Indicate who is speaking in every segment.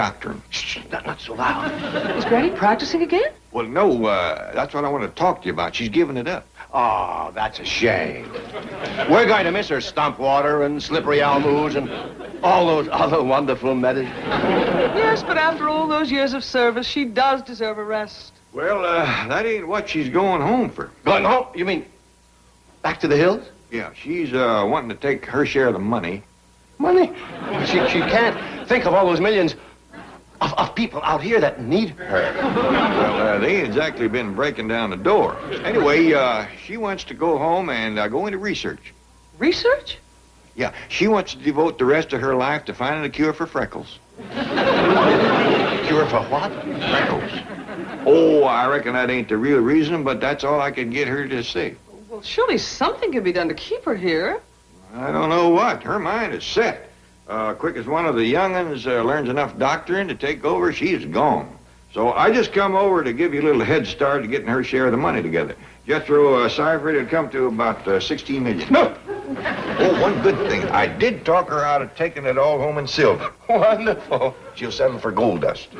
Speaker 1: doctrine.
Speaker 2: Shh, not so loud.
Speaker 3: Is Granny practicing again?
Speaker 1: Well, no, that's what I want to talk to you about. She's giving it up.
Speaker 2: Oh, that's a shame. We're going to miss her stump water and slippery almoos and all those other wonderful medicines.
Speaker 3: Yes, but after all those years of service, she does deserve a rest.
Speaker 1: Well, that ain't what she's going home for.
Speaker 2: Going home? You mean back to the hills?
Speaker 1: Yeah, she's wanting to take her share of the money.
Speaker 2: Money? She can't think of all those millions of people out here that need her.
Speaker 1: Well, they ain't exactly been breaking down the door. Anyway, she wants to go home and go into research.
Speaker 3: Research?
Speaker 1: Yeah, she wants to devote the rest of her life to finding a cure for freckles.
Speaker 2: Cure for what?
Speaker 1: Freckles. Oh, I reckon that ain't the real reason, but that's all I could get her to say.
Speaker 3: Well, surely something can be done to keep her here.
Speaker 1: I don't know what. Her mind is set. Quick as one of the young'uns learns enough doctrine to take over, she's gone. So I just come over to give you a little head start to getting her share of the money together. Jethro Seifert would come to about 16 million.
Speaker 2: No.
Speaker 1: Oh, one good thing. I did talk her out of taking it all home in silver.
Speaker 2: Wonderful.
Speaker 1: She'll settle for gold dust.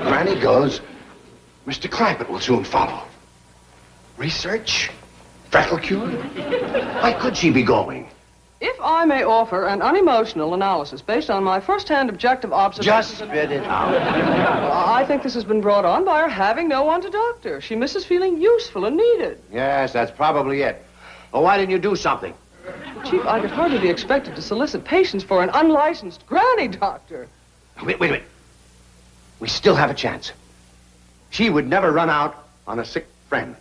Speaker 2: Granny goes. Mr. Clampett will soon follow. Research? Freckle cure? Why could she be going?
Speaker 3: If I may offer an unemotional analysis based on my first-hand objective observations...
Speaker 2: Just spit it out.
Speaker 3: I think this has been brought on by her having no one to doctor. She misses feeling useful and needed.
Speaker 2: Yes, that's probably it. Well, why didn't you do something?
Speaker 3: Chief, I could hardly be expected to solicit patients for an unlicensed granny doctor.
Speaker 2: Wait a minute. We still have a chance. She would never run out on a sick friend.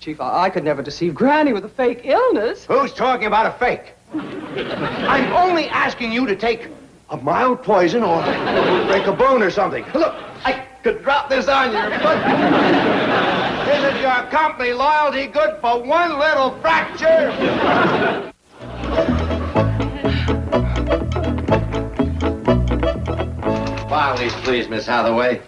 Speaker 3: Chief, I could never deceive Granny with a fake illness.
Speaker 2: Who's talking about a fake? I'm only asking you to take a mild poison or break a bone or something. Look, I could drop this on your foot. Isn't your company loyalty good for one little fracture? Barley's, please, Miss Hathaway.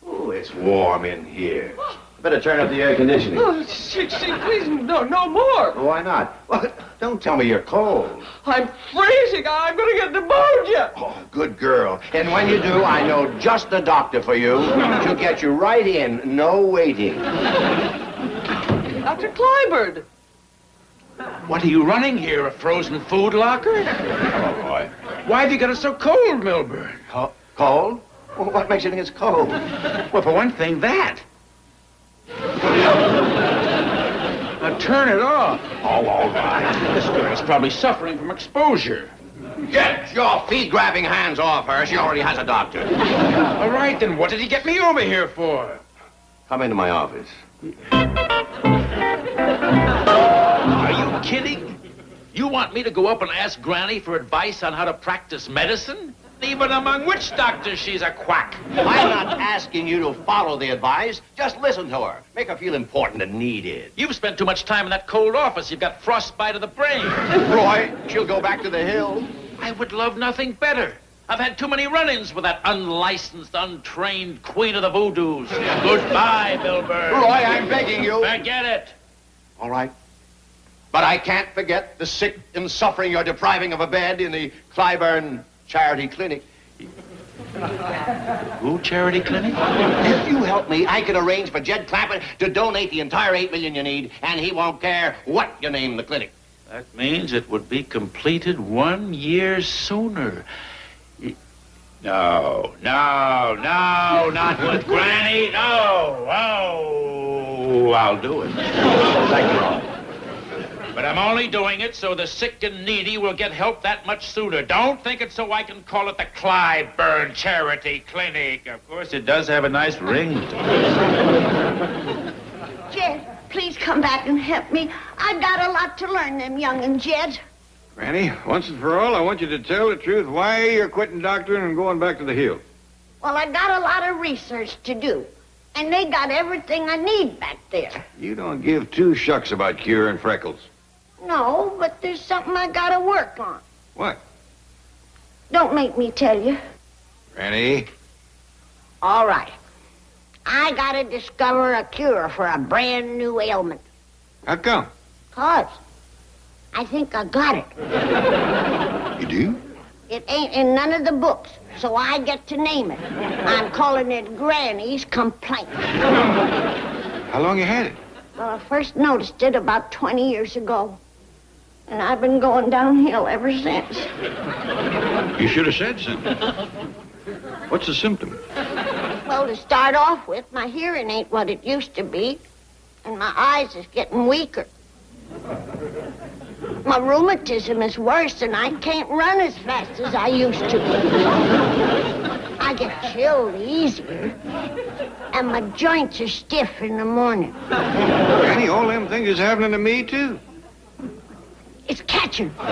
Speaker 2: Oh, it's warm in here. Better turn up the air conditioning.
Speaker 3: Oh, please, no more.
Speaker 2: Why not? Well, don't tell me you're cold.
Speaker 3: I'm freezing. I'm going to get pneumonia.
Speaker 2: Oh, good girl. And when you do, I know just the doctor for you to get you right in. No waiting.
Speaker 3: Dr. Clyburn.
Speaker 4: What are you running here, a frozen food locker?
Speaker 2: Oh, boy.
Speaker 4: Why have you got it so cold, Milburn?
Speaker 2: Cold? Well, what makes you think it's cold?
Speaker 4: Well, for one thing, that. Now turn it off.
Speaker 2: Oh, all right.
Speaker 4: This girl's probably suffering from exposure.
Speaker 2: Get your feet-grabbing hands off her. She already has a doctor.
Speaker 4: All right, then what did he get me over here for?
Speaker 2: Come into my office.
Speaker 4: Are you kidding? You want me to go up and ask Granny for advice on how to practice medicine? Even among witch doctors, she's a quack.
Speaker 2: I'm not asking you to follow the advice. Just listen to her. Make her feel important and needed.
Speaker 4: You've spent too much time in that cold office. You've got frostbite of the brain.
Speaker 2: Roy, she'll go back to the hills.
Speaker 4: I would love nothing better. I've had too many run-ins with that unlicensed, untrained queen of the voodoos. Goodbye, Milburn.
Speaker 2: Roy, I'm begging you.
Speaker 4: Forget it.
Speaker 2: All right. But I can't forget the sick and suffering you're depriving of a bed in the Clyburn Charity Clinic.
Speaker 4: Who, Charity Clinic?
Speaker 2: If you help me, I can arrange for Jed Clampett to donate the entire $8 million you need, and he won't care what you name the clinic.
Speaker 4: That means it would be completed 1 year sooner. No, not with Granny. No. Oh, I'll do it.
Speaker 2: Thank you.
Speaker 4: But I'm only doing it so the sick and needy will get help that much sooner. Don't think it's so I can call it the Clyburn Charity Clinic. Of course, it does have a nice ring to it.
Speaker 5: Jed, please come back and help me. I've got a lot to learn, them young'uns, Jed.
Speaker 1: Granny, once and for all, I want you to tell the truth why you're quitting doctoring and going back to the hill.
Speaker 5: Well, I got a lot of research to do, and they got everything I need back there.
Speaker 1: You don't give two shucks about curing freckles.
Speaker 5: No, but there's something I gotta work on.
Speaker 1: What?
Speaker 5: Don't make me tell you.
Speaker 1: Granny?
Speaker 5: All right. I gotta discover a cure for a brand new ailment.
Speaker 1: How come?
Speaker 5: 'Cause I think I got it.
Speaker 1: You do?
Speaker 5: It ain't in none of the books, so I get to name it. I'm calling it Granny's Complaint.
Speaker 1: How long you had it?
Speaker 5: Well, I first noticed it about 20 years ago. And I've been going downhill ever since.
Speaker 1: You should have said something. What's the symptom?
Speaker 5: Well, to start off with, my hearing ain't what it used to be. And my eyes is getting weaker. My rheumatism is worse, and I can't run as fast as I used to. I get chilled easier, and my joints are stiff in the morning.
Speaker 1: Granny, all them things is happening to me, too.
Speaker 5: It's catching.
Speaker 1: Of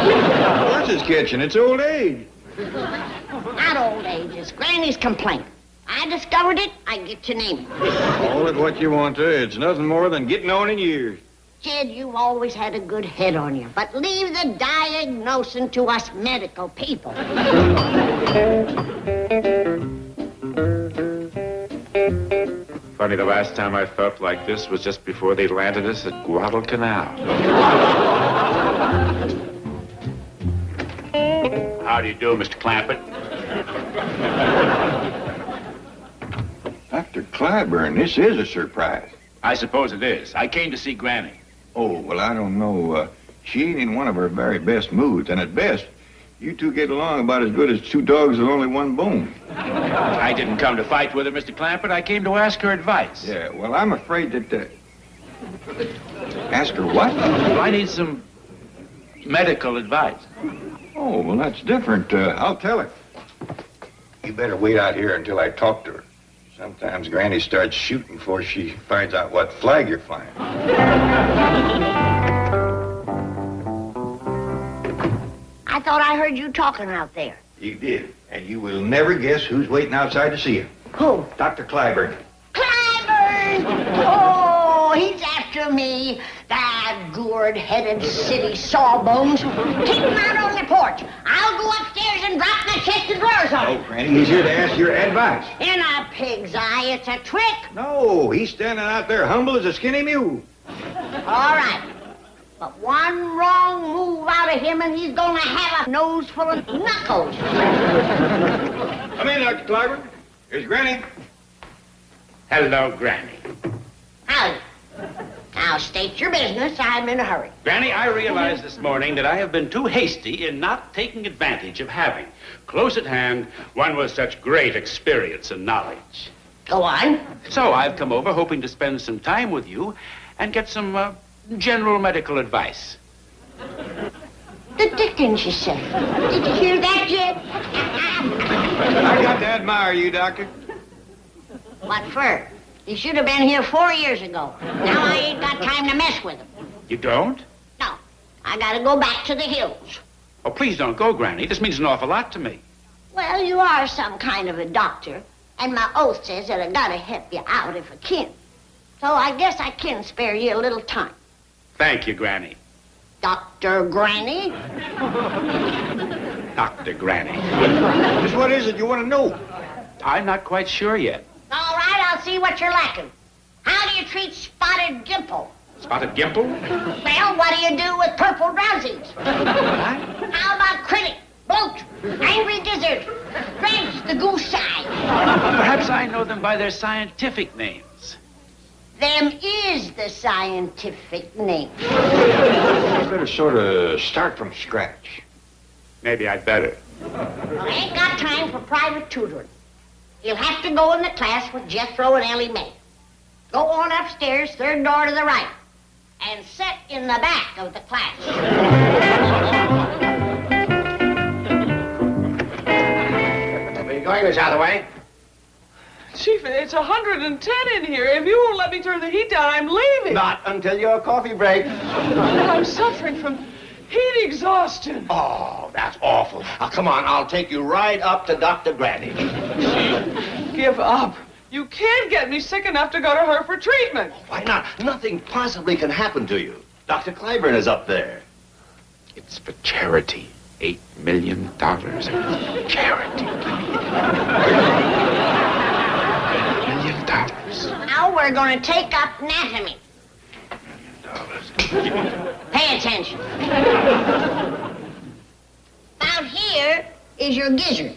Speaker 1: course it's catching. It's old age.
Speaker 5: Not old age. It's Granny's Complaint. I discovered it, I get to name it.
Speaker 1: Call it what you want to. It's nothing more than getting on in years.
Speaker 5: Kid, you've always had a good head on you, but leave the diagnosing to us medical people.
Speaker 4: Funny, the last time I felt like this was just before they landed us at Guadalcanal. How do you do, Mr. Clampett?
Speaker 1: Dr. Clyburn, this is a surprise.
Speaker 4: I suppose it is. I came to see Granny.
Speaker 1: Oh, well, I don't know. She ain't in one of her very best moods, and at best, you two get along about as good as two dogs with only one bone.
Speaker 4: I didn't come to fight with her, Mr. Clampett. I came to ask her advice.
Speaker 1: Yeah, well, I'm afraid that... Ask her what?
Speaker 4: Well, I need some medical advice.
Speaker 1: Oh, well, that's different. I'll tell her. You better wait out here until I talk to her. Sometimes Granny starts shooting before she finds out what flag you're flying.
Speaker 5: I thought I heard you talking out there.
Speaker 1: You did. And you will never guess who's waiting outside to see you.
Speaker 5: Who?
Speaker 1: Dr. Clyburn.
Speaker 5: Clyburn! Oh, he's after me. That gourd-headed city sawbones. Keep him out on the porch. I'll go upstairs and drop my chest of drawers on him.
Speaker 1: Oh, Granny, he's here to ask your advice.
Speaker 5: In a pig's eye, it's a trick.
Speaker 1: No, he's standing out there humble as a skinny mule.
Speaker 5: All right. But one wrong move out of him and he's gonna have a nose full of knuckles.
Speaker 1: Come in, Dr. Clyburn. Here's Granny.
Speaker 4: Hello, Granny.
Speaker 5: Howdy. Now, state your business. I'm in a hurry.
Speaker 4: Granny, I realized this morning that I have been too hasty in not taking advantage of having, close at hand, one with such great experience and knowledge.
Speaker 5: Go on.
Speaker 4: So I've come over hoping to spend some time with you and get some general medical advice.
Speaker 5: The dickens, you say. Did you hear that, Jed?
Speaker 1: I got to admire you, Doctor.
Speaker 5: What for? He should have been here 4 years ago. Now I ain't got time to mess with him.
Speaker 4: You don't?
Speaker 5: No. I gotta go back to the hills.
Speaker 4: Oh, please don't go, Granny. This means an awful lot to me.
Speaker 5: Well, you are some kind of a doctor, and my oath says that I gotta help you out if I can. So I guess I can spare you a little time.
Speaker 4: Thank you, Granny.
Speaker 5: Dr. Granny?
Speaker 4: Dr. Granny.
Speaker 1: Just what is it you want to know?
Speaker 4: I'm not quite sure yet.
Speaker 5: All right, I'll see what you're lacking. How do you treat spotted gimple?
Speaker 4: Spotted Gimple?
Speaker 5: Well, what do you do with purple drowsies? How about critic, bloat, angry gizzard, drench, the goose eye?
Speaker 4: Perhaps I know them by their scientific names.
Speaker 5: Them is the scientific name.
Speaker 1: You better sort of start from scratch.
Speaker 4: Maybe I'd better.
Speaker 5: I ain't got time for private tutoring. You'll have to go in the class with Jethro and Ellie Mae. Go on upstairs, third door to the right, and sit in the back of the class.
Speaker 2: Where you going, Miss Hathaway?
Speaker 3: Chief, it's 110 in here. If you won't let me turn the heat down, I'm leaving.
Speaker 2: Not until your coffee break.
Speaker 3: I'm suffering from heat exhaustion.
Speaker 2: Oh, that's awful. Now, come on, I'll take you right up to Dr. Granny.
Speaker 3: Give up. You can't get me sick enough to go to her for treatment.
Speaker 2: Why not? Nothing possibly can happen to you. Dr. Clyburn is up there.
Speaker 4: It's for charity. $8 million. Charity. $8 million.
Speaker 5: Now we're going to take up anatomy. Pay attention. About here is your gizzard.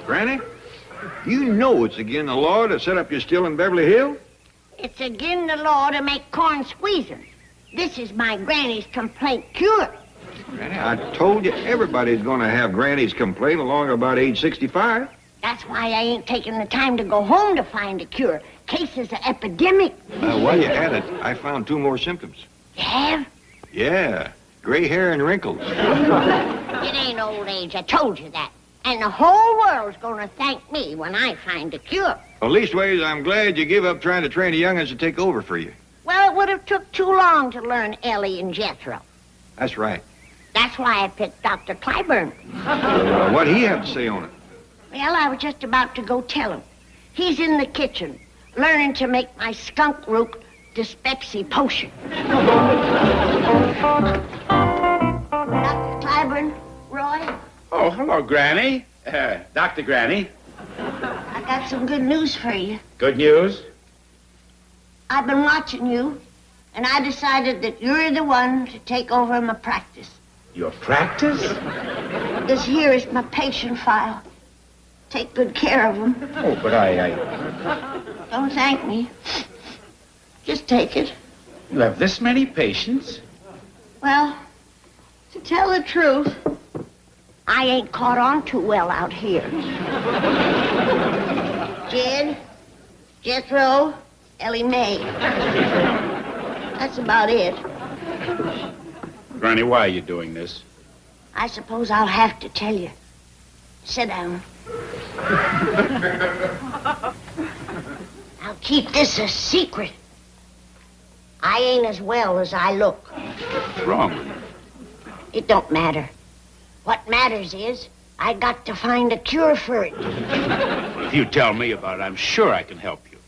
Speaker 1: Granny, you know it's against the law to set up your still in Beverly Hills?
Speaker 5: It's against the law to make corn squeezers. This is my granny's complaint cure.
Speaker 1: Granny, I told you everybody's going to have Granny's complaint along about age 65.
Speaker 5: That's why I ain't taking the time to go home to find a cure. Case is an epidemic.
Speaker 1: While you're at it, I found 2 more symptoms.
Speaker 5: You have?
Speaker 1: Yeah, gray hair and wrinkles.
Speaker 5: It ain't old age, I told you that. And the whole world's gonna thank me when I find a cure.
Speaker 1: Well, leastways, I'm glad you give up trying to train the young'uns to take over for you.
Speaker 5: Well, it would have took too long to learn Ellie and Jethro.
Speaker 1: That's right.
Speaker 5: That's why I picked Dr. Clyburn.
Speaker 1: What'd he have to say on it?
Speaker 5: Well, I was just about to go tell him. He's in the kitchen, learning to make my skunk root dyspepsy potion. Dr. Clyburn, Roy?
Speaker 4: Oh, hello, Granny. Dr. Granny.
Speaker 5: I got some good news for you.
Speaker 4: Good news?
Speaker 5: I've been watching you, and I decided that you're the one to take over my practice.
Speaker 4: Your practice?
Speaker 5: This here is my patient file. Take good care of them.
Speaker 4: Oh, but I...
Speaker 5: Don't thank me. Just take it.
Speaker 4: You have this many patients?
Speaker 5: Well, to tell the truth, I ain't caught on too well out here. Jed, Jethro, Ellie Mae. That's about it.
Speaker 4: Granny, why are you doing this?
Speaker 5: I suppose I'll have to tell you. Sit down. Now keep this a secret. I ain't as well as I look.
Speaker 4: What's wrong?
Speaker 5: It don't matter. What matters is I got to find a cure for it.
Speaker 4: If you tell me about it, I'm sure I can help you.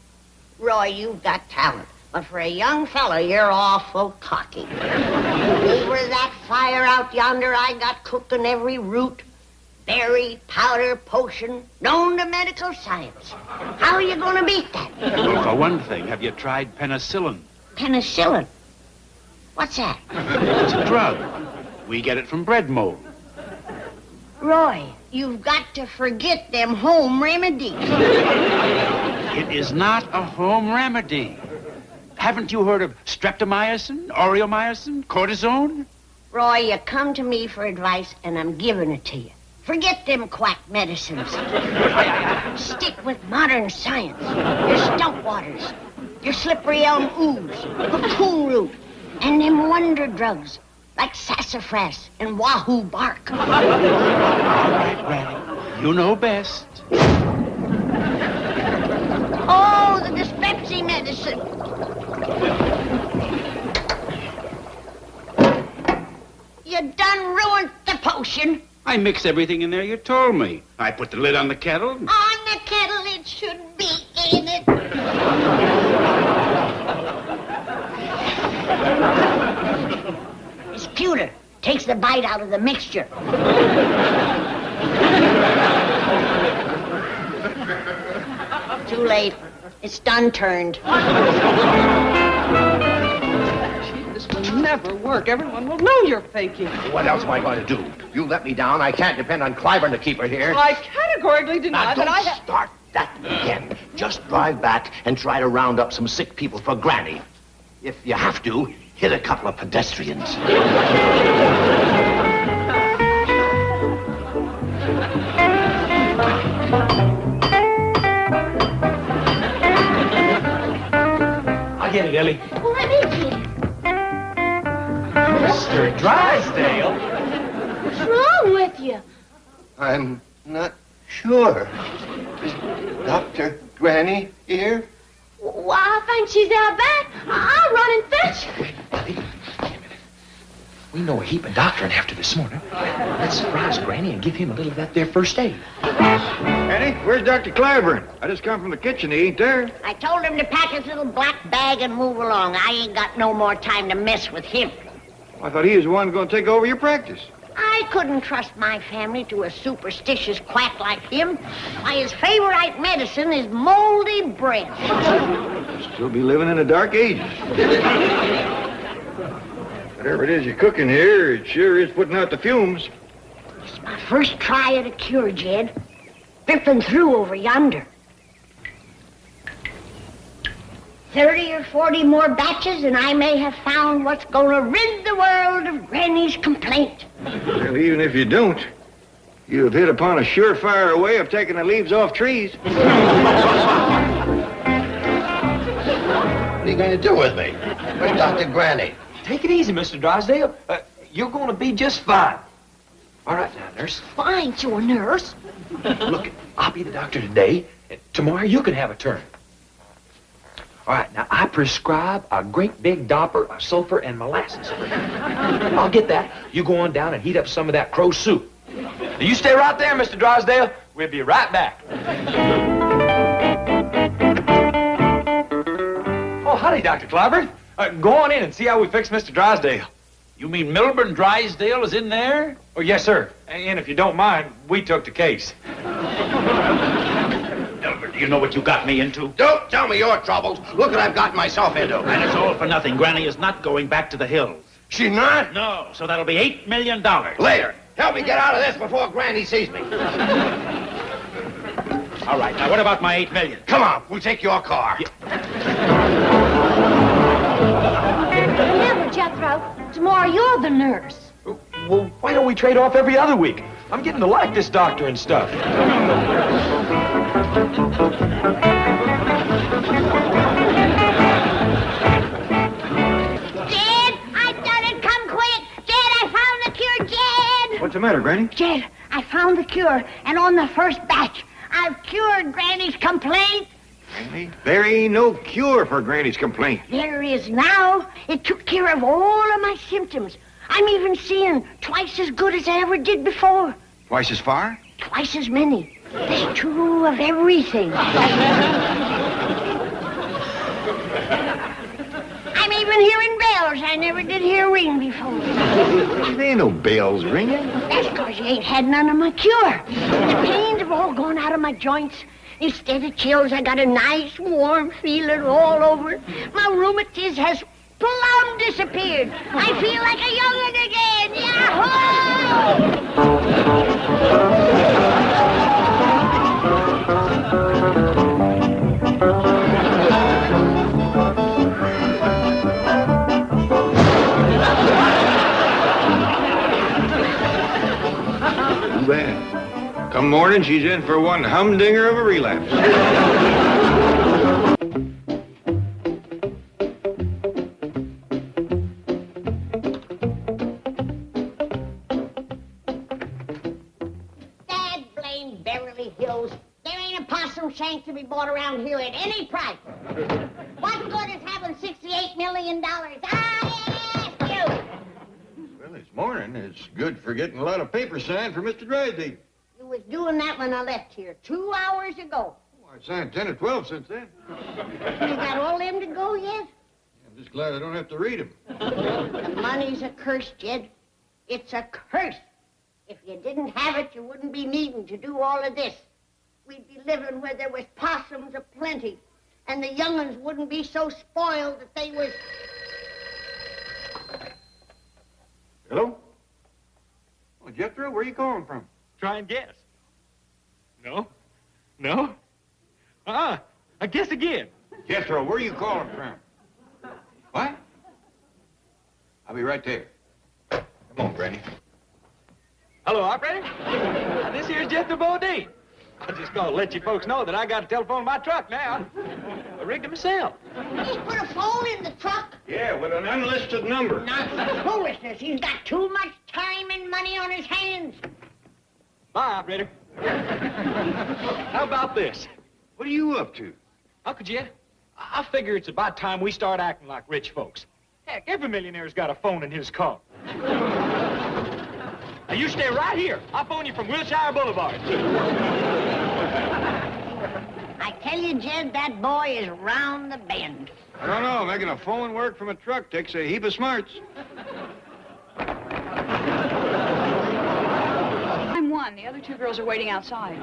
Speaker 5: Roy, you've got talent. But for a young fella, you're awful cocky. Over that fire out yonder, I got cooking every root, berry, powder, potion, known to medical science. How are you going to beat that?
Speaker 4: Well, for one thing, have you tried penicillin?
Speaker 5: Penicillin? What's that?
Speaker 4: It's a drug. We get it from bread mold.
Speaker 5: Roy, you've got to forget them home remedies.
Speaker 4: It is not a home remedy. Haven't you heard of streptomycin, aureomycin, cortisone?
Speaker 5: Roy, you come to me for advice, and I'm giving it to you. Forget them quack medicines. Stick with modern science. Your stump waters, your slippery elm ooze, cocoon root, and them wonder drugs like sassafras and wahoo bark.
Speaker 4: All right, Granny. You know best.
Speaker 5: Oh, the dyspepsy medicine. You done ruined the potion.
Speaker 4: I mix everything in there you told me. I put the lid on the kettle.
Speaker 5: On the kettle, it should be in it. This pewter takes the bite out of the mixture. Too late. It's done turned.
Speaker 3: This will never work. Everyone will know you're faking.
Speaker 2: What else am I going to do? You let me down. I can't depend on Clyburn to keep her here.
Speaker 3: I categorically deny
Speaker 2: Now,
Speaker 3: that
Speaker 2: don't
Speaker 3: I have...
Speaker 2: start that again. Just drive back and try to round up some sick people for Granny. If you have to, hit a couple of pedestrians.
Speaker 6: I'll get it, Ellie.
Speaker 5: What is it?
Speaker 6: Mr. Drysdale.
Speaker 5: What's wrong with you?
Speaker 2: I'm not sure. Is Dr. Granny here?
Speaker 5: Well, I think she's out back. I'll run and fetch her.
Speaker 6: Ellie, wait a minute. We know a heap of doctoring after this morning. Let's surprise Granny and give him a little of that there first aid.
Speaker 1: Granny, where's Dr. Clyburn? I just come from the kitchen. He ain't there.
Speaker 5: I told him to pack his little black bag and move along. I ain't got no more time to mess with him.
Speaker 1: I thought he was the one going to take over your practice.
Speaker 5: I couldn't trust my family to a superstitious quack like him. Why, his favorite medicine is moldy bread.
Speaker 1: Still be living in the dark ages. Whatever it is you're cooking here, it sure is putting out the fumes.
Speaker 5: It's my first try at a cure, Jed. Dripping through over yonder. 30 or 40 more batches, and I may have found what's going to rid the world of Granny's complaint.
Speaker 1: Well, even if you don't, you have hit upon a surefire way of taking the leaves off trees.
Speaker 2: What are you going to do with me? Where's Dr. Granny?
Speaker 6: Take it easy, Mr. Drysdale. You're going to be just fine. All right now, nurse.
Speaker 5: Well, I ain't your nurse.
Speaker 6: Look, I'll be the doctor today, and tomorrow you can have a turn. All right, now, I prescribe a great big dopper of sulfur and molasses. I'll get that. You go on down and heat up some of that crow soup. Now, you stay right there, Mr. Drysdale. We'll be right back. Oh, howdy, Dr. Clyburn. Go on in and see how we fix Mr. Drysdale.
Speaker 4: You mean Milburn Drysdale is in there?
Speaker 6: Oh, yes, sir. And if you don't mind, we took the case.
Speaker 4: Milburn, do you know what you got me into?
Speaker 2: Don't tell me your troubles. Look what I've gotten myself into.
Speaker 4: And it's all for nothing. Granny is not going back to the hills.
Speaker 2: She not?
Speaker 4: No, so that'll be $8 million.
Speaker 2: Later. Help me get out of this before Granny sees me.
Speaker 4: All right, now what about my $8 million?
Speaker 2: Come on, we'll take your car.
Speaker 5: Remember, Jethro, tomorrow you're the nurse.
Speaker 6: Well, why don't we trade off every other week? I'm getting to like this doctor and stuff.
Speaker 5: Dad, I done it. Come quick. Dad, I found the cure, Jed.
Speaker 1: What's the matter, Granny?
Speaker 5: Jed, I found the cure, and on the first batch, I've cured Granny's complaint.
Speaker 1: Granny? There ain't no cure for Granny's complaint.
Speaker 5: There is now. It took care of all of my symptoms. I'm even seeing twice as good as I ever did before.
Speaker 1: Twice as far?
Speaker 5: Twice as many. There's two of everything. I'm even hearing bells I never did hear ring before.
Speaker 1: There ain't no bells ringing.
Speaker 5: That's because you ain't had none of my cure. The pains have all gone out of my joints. Instead of chills, I got a nice, warm feeling all over. My rheumatism has plumb disappeared. I feel like a young'un again.
Speaker 1: Too bad. Come morning, she's in for one humdinger of a relapse.
Speaker 5: Dad blame Beverly Hills. There ain't a possum shank to be bought around here at any price. What good is having $68 million? I ask you.
Speaker 1: Well, this morning is good for getting a lot of paper signed for Mr. Drysdale.
Speaker 5: You was doing that when I left here 2 hours ago.
Speaker 1: Oh, I signed 10 or 12 since then.
Speaker 5: You got all them to go yet?
Speaker 1: I'm just glad I don't have to read them.
Speaker 5: The money's a curse, Jed. It's a curse. If you didn't have it, you wouldn't be needing to do all of this. We'd be living where there was possums aplenty, and the young'uns wouldn't be so spoiled that they was...
Speaker 1: Hello? Oh, Jethro, where are you calling from?
Speaker 6: Try and guess. No? No? I guess again.
Speaker 1: Jethro, where are you calling from? What? I'll be right there. Come on, Granny.
Speaker 6: Hello, operator. This here's Jethro Bodine. I just gonna let you folks know that I got a telephone in my truck now. I rigged it myself.
Speaker 5: He's put a phone in the truck.
Speaker 1: Yeah, with an unlisted number.
Speaker 5: Not foolishness. He's got too much time and money on his hands.
Speaker 6: Bye, operator. How about this?
Speaker 1: What are you up to?
Speaker 6: Uncle Jed, I figure it's about time we start acting like rich folks. Heck, every millionaire's got a phone in his car. Now, you stay right here. I'll phone you from Wilshire Boulevard.
Speaker 5: I tell you, Jed, that boy is round the bend.
Speaker 1: I don't know. Making a phone work from a truck takes a heap of smarts.
Speaker 7: I'm one. The other two girls are waiting outside.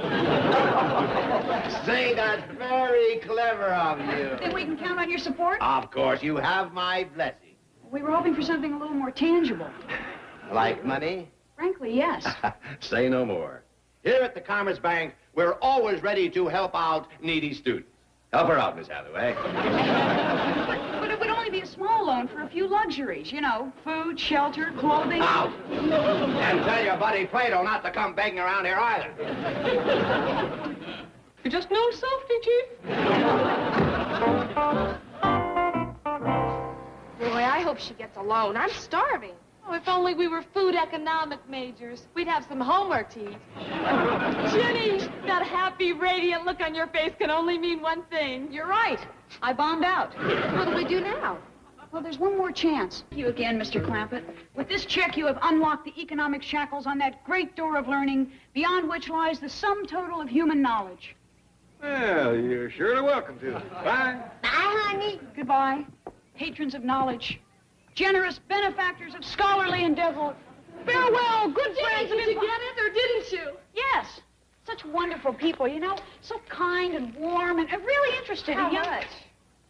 Speaker 2: Say, that's very clever of you.
Speaker 7: Think we can count on your support?
Speaker 2: Of course, you have my blessing.
Speaker 7: We were hoping for something a little more tangible.
Speaker 2: Like money?
Speaker 7: Frankly, yes.
Speaker 2: Say no more. Here at the Commerce Bank, we're always ready to help out needy students. Help her out, Miss Hathaway.
Speaker 7: But it would only be a small loan for a few luxuries, you know, food, shelter, clothing.
Speaker 2: Out! And tell your buddy Plato not to come begging around here either.
Speaker 3: You're just no softy, Chief.
Speaker 8: Boy, I hope she gets a loan. I'm starving. Oh, if only we were food economic majors. We'd have some homework to eat.
Speaker 9: Jenny, that happy, radiant look on your face can only mean one thing.
Speaker 7: You're right. I bombed out.
Speaker 8: What do we do now?
Speaker 7: Well, there's one more chance. Thank you again, Mr. Clampett. With this check, you have unlocked the economic shackles on that great door of learning, beyond which lies the sum total of human knowledge.
Speaker 1: Well, you're surely welcome to. Bye.
Speaker 5: Bye, honey.
Speaker 7: Goodbye, patrons of knowledge, generous benefactors of scholarly endeavor. Farewell, good friends.
Speaker 9: Did you get it, or didn't you?
Speaker 7: Yes. Such wonderful people, you know. So kind and warm and really interested
Speaker 9: How
Speaker 7: in you.
Speaker 9: much?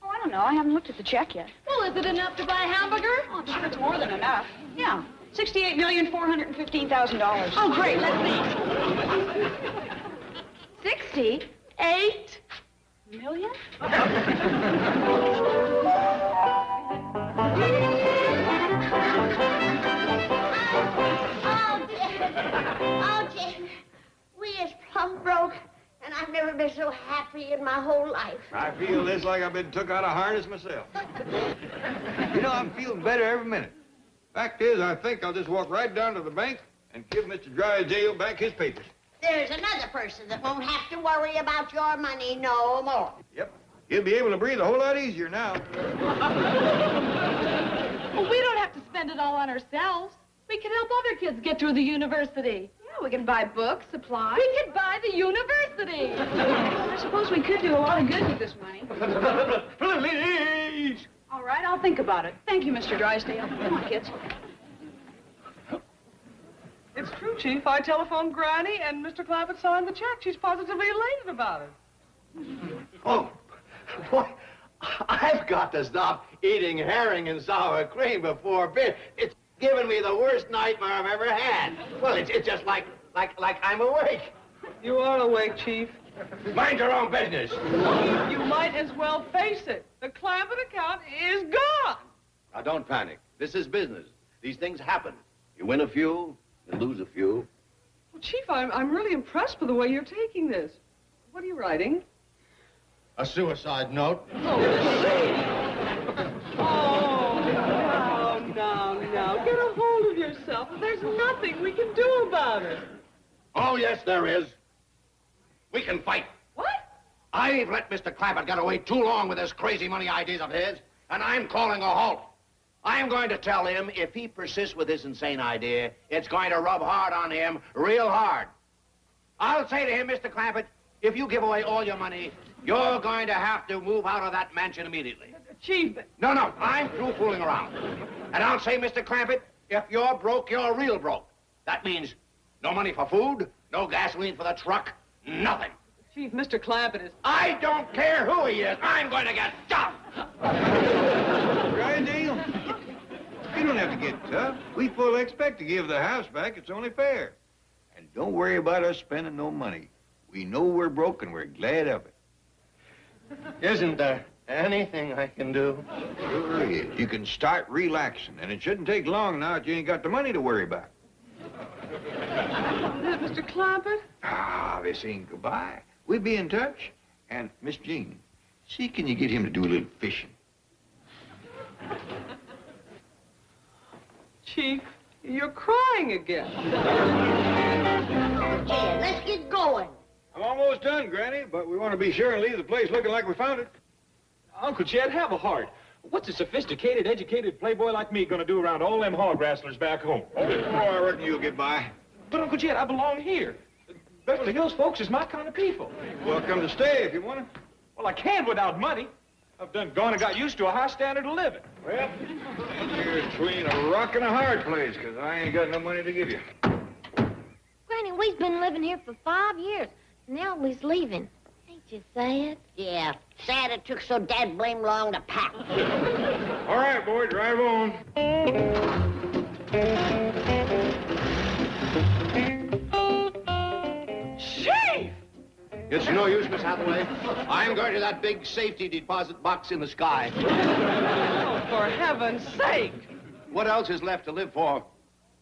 Speaker 7: Oh, I don't know. I haven't looked at the check yet.
Speaker 9: Well, is it enough to buy a hamburger?
Speaker 7: Oh, I'm sure it's more than enough. Yeah. $68,415,000.
Speaker 9: Oh, great. Let's see. 68
Speaker 7: million?
Speaker 5: Oh, Jim, we is plumb broke, and I've never been so happy in my whole life.
Speaker 1: I feel this like I've been took out of harness myself. You know, I'm feeling better every minute. Fact is, I think I'll just walk right down to the bank and give Mr. Drysdale back his papers.
Speaker 5: There's another person that won't have to worry about your money no more.
Speaker 1: Yep. He'll be able to breathe a whole lot easier now.
Speaker 9: Well, we don't have to spend it all on ourselves. We can help other kids get through the university. Yeah, we can buy books, supplies. We could buy the university.
Speaker 7: I suppose we could do a lot of good with this money.
Speaker 1: Please!
Speaker 7: All right, I'll think about it. Thank you, Mr. Drysdale. Come on, kids.
Speaker 3: It's true, Chief. I telephoned Granny, and Mr. Clampett signed the check. She's positively elated about it.
Speaker 2: Oh, boy, I've got to stop eating herring and sour cream before bed. It's given me the worst nightmare I've ever had. Well, it's just like I'm awake.
Speaker 3: You are awake, Chief.
Speaker 2: Mind your own business.
Speaker 3: You might as well face it. The Clampett account is gone.
Speaker 2: Now, don't panic. This is business. These things happen. You win a few, you lose a few.
Speaker 3: Well, Chief, I'm really impressed with the way you're taking this. What are you writing?
Speaker 2: A suicide note.
Speaker 3: Oh, now. Get a hold of yourself. There's nothing we can do about it.
Speaker 2: Oh, yes, there is. We can fight.
Speaker 3: What?
Speaker 2: I've let Mr. Clampett get away too long with his crazy money ideas of his, and I'm calling a halt. I'm going to tell him if he persists with this insane idea, it's going to rub hard on him, real hard. I'll say to him, Mr. Clampett, if you give away all your money, you're going to have to move out of that mansion immediately.
Speaker 3: Chief.
Speaker 2: No, I'm through fooling around. And I'll say, Mr. Clampett, if you're broke, you're real broke. That means no money for food, no gasoline for the truck, nothing.
Speaker 3: Chief, Mr. Clampett is...
Speaker 2: I don't care who he is. I'm going to get tough.
Speaker 1: Drysdale, you don't have to get tough. We fully expect to give the house back. It's only fair. And don't worry about us spending no money. We know we're broke and we're glad of it.
Speaker 2: Isn't there anything I can do?
Speaker 1: Sure is. You can start relaxing, and it shouldn't take long now that you ain't got the money to worry about.
Speaker 3: Mr. Clampett?
Speaker 1: Ah, this ain't goodbye. We'll be in touch. And, Miss Jean, see can you get him to do a little fishing?
Speaker 3: Chief, you're crying again.
Speaker 5: Yeah, let's get going.
Speaker 1: I'm almost done, Granny, but we want to be sure and leave the place looking like we found it.
Speaker 6: Uncle Jed, have a heart. What's a sophisticated, educated playboy like me gonna do around all them hog wrestlers back home?
Speaker 1: Oh, I reckon you'll get by.
Speaker 6: But, Uncle Jed, I belong here. Beverly Hills folks is my kind of people.
Speaker 1: Welcome to stay if you want to.
Speaker 6: Well, I can't without money. I've done gone and got used to a high standard of living.
Speaker 1: Well, you're between a rock and a hard place, because I ain't got no money to give you.
Speaker 8: Granny, we've been living here for 5 years. Now we's leaving. Ain't you sad?
Speaker 5: Yeah, sad it took so dad blame long to pack.
Speaker 1: All right, boy, drive on.
Speaker 2: Chief! It's no use, Miss Hathaway. I'm going to that big safety deposit box in the sky.
Speaker 3: Oh, for heaven's sake!
Speaker 2: What else is left to live for?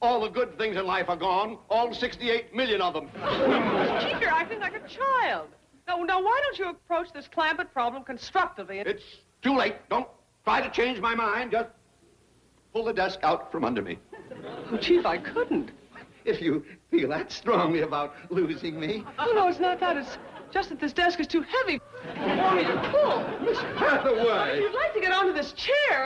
Speaker 2: All the good things in life are gone. All 68 million of them.
Speaker 3: Chief, you're acting like a child. Now, why don't you approach this Clampett problem constructively?
Speaker 2: It's too late. Don't try to change my mind. Just pull the desk out from under me.
Speaker 3: Oh, Chief, I couldn't.
Speaker 2: If you feel that strongly about losing me.
Speaker 3: Oh, no, it's not that. It's just that this desk is too heavy for me to pull.
Speaker 2: Miss Hathaway!
Speaker 3: You'd like to get onto this chair.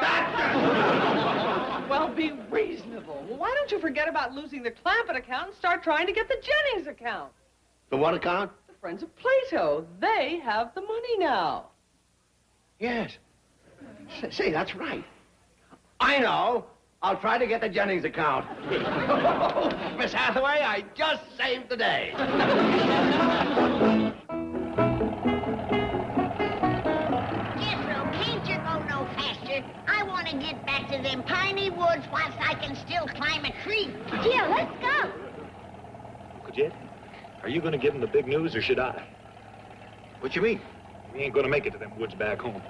Speaker 3: Well, be reasonable. Well, why don't you forget about losing the Clampett account and start trying to get the Jennings account?
Speaker 2: The what account?
Speaker 3: The Friends of Plato. They have the money now.
Speaker 2: Yes. Say, that's right. I know. I'll try to get the Jennings account. Miss Hathaway, I just saved the day.
Speaker 5: Jethro, can't you go no faster? I want to get back to them piney woods whilst I can still climb a tree. Yeah, let's go.
Speaker 6: Uncle Jed, are you going to give him the big news or should I?
Speaker 1: What you mean?
Speaker 6: We ain't going to make it to them woods back home.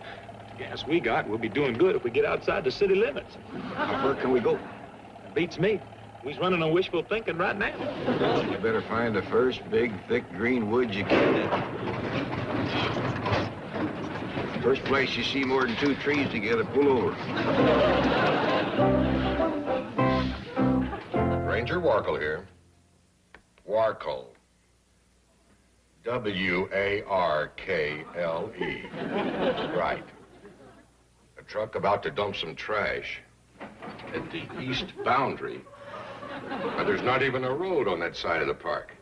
Speaker 6: The gas we got, we'll be doing good if we get outside the city limits.
Speaker 1: How far can we go?
Speaker 6: Beats me. We's running on wishful thinking right now.
Speaker 1: You better find the first big, thick green woods you can. First place you see more than 2 trees together, pull over.
Speaker 10: Ranger Warkle here. Warkle. W-A-R-K-L-E. Right. A truck about to dump some trash at the east boundary. But there's not even a road on that side of the park.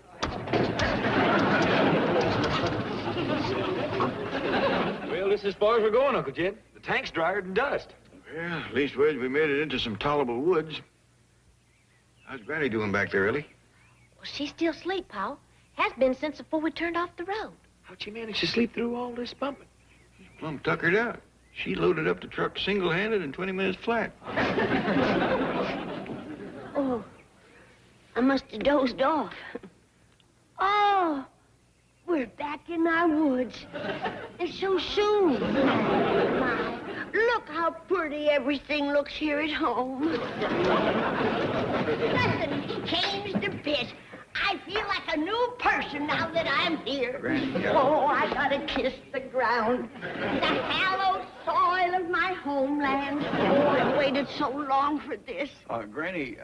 Speaker 6: Well, this is as far as we're going, Uncle Jed. The tank's drier than dust.
Speaker 1: Yeah, leastways we made it into some tolerable woods. How's Granny doing back there, Ellie?
Speaker 8: Well, she's still asleep, Paul. Has been since before we turned off the road.
Speaker 6: How'd she manage to sleep through all this bumping?
Speaker 1: Plumb tuckered out. She loaded up the truck single-handed in 20 minutes flat.
Speaker 5: Oh, I must have dozed off. Oh, we're back in our woods. And so soon. My, look how pretty everything looks here at home. Nothing's changed a bit. I feel like a new person now that I'm here.
Speaker 1: Granny,
Speaker 5: Oh, I gotta kiss the ground. The hallowed soil of my homeland. Oh, I've waited so long for this.
Speaker 1: Granny,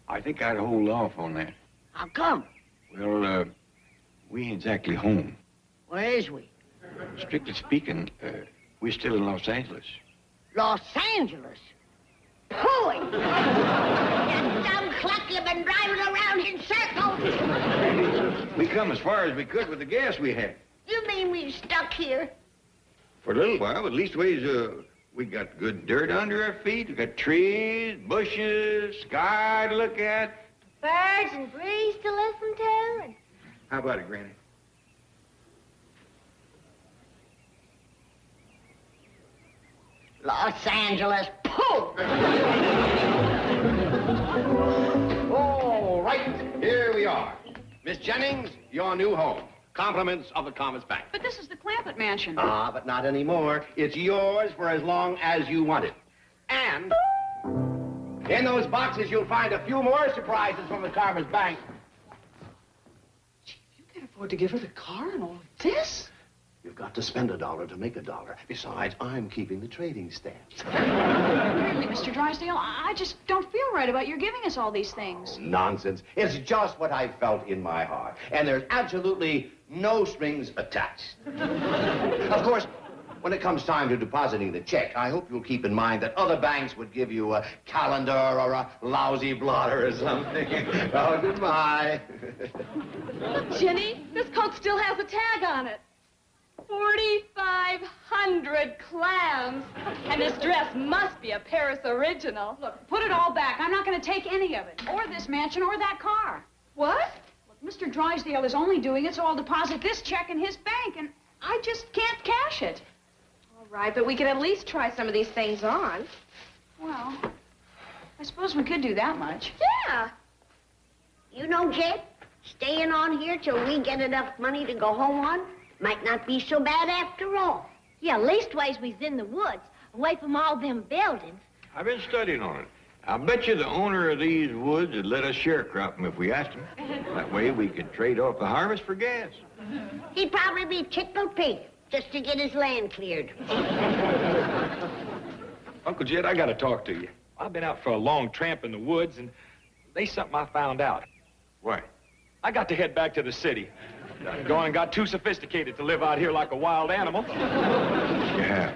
Speaker 1: I think I'd hold off on that.
Speaker 5: How come?
Speaker 1: Well, we ain't exactly home.
Speaker 5: Where is we?
Speaker 1: Strictly speaking, we're still in Los Angeles.
Speaker 5: Los Angeles? Pooey! That dumb cluck you've been driving around in circles.
Speaker 1: We come as far as we could with the gas we had.
Speaker 5: You mean we're stuck here?
Speaker 1: For a little while, but leastways, we got good dirt under our feet. We got trees, bushes, sky to look at.
Speaker 8: Birds and breeze to listen to. And...
Speaker 1: How about it, Granny?
Speaker 5: Los Angeles, pooh!
Speaker 2: All right, here we are. Miss Jennings, your new home. Compliments of the Commerce Bank.
Speaker 7: But this is the Clampett mansion.
Speaker 2: Ah, but not anymore. It's yours for as long as you want it. And in those boxes, you'll find a few more surprises from the Commerce Bank.
Speaker 3: You can't afford to give her the car and all of this?
Speaker 2: You've got to spend $1 to make $1. Besides, I'm keeping the trading stamps.
Speaker 7: Really, Mr. Drysdale, I just don't feel right about your giving us all these things.
Speaker 2: Nonsense. It's just what I felt in my heart. And there's absolutely no strings attached. Of course, when it comes time to depositing the check, I hope you'll keep in mind that other banks would give you a calendar or a lousy blotter or something. Oh, goodbye.
Speaker 9: Look, Jenny, this coat still has a tag on it. 4,500 clams. And this dress must be a Paris original.
Speaker 7: Look, put it all back. I'm not going to take any of it. Or this mansion or that car.
Speaker 9: What?
Speaker 7: Look, Mr. Drysdale is only doing it so I'll deposit this check in his bank, and I just can't cash it.
Speaker 9: All
Speaker 8: All right, but we could at least try some of these things on.
Speaker 7: Well, I suppose we could do that much.
Speaker 8: Yeah.
Speaker 5: You know, Jed, staying on here till we get enough money to go home on might not be so bad after all.
Speaker 9: Yeah, leastways we's in the woods, away from all them buildings.
Speaker 1: I've been studying on it. I bet you the owner of these woods would let us sharecrop them if we asked him. That way we could trade off the harvest for gas.
Speaker 5: He'd probably be tickled pink just to get his land cleared.
Speaker 6: Uncle Jed, I gotta talk to you. I've been out for a long tramp in the woods, and there's something I found out.
Speaker 1: What?
Speaker 6: I got to head back to the city. I gone and got too sophisticated to live out here like a wild animal.
Speaker 1: Yeah.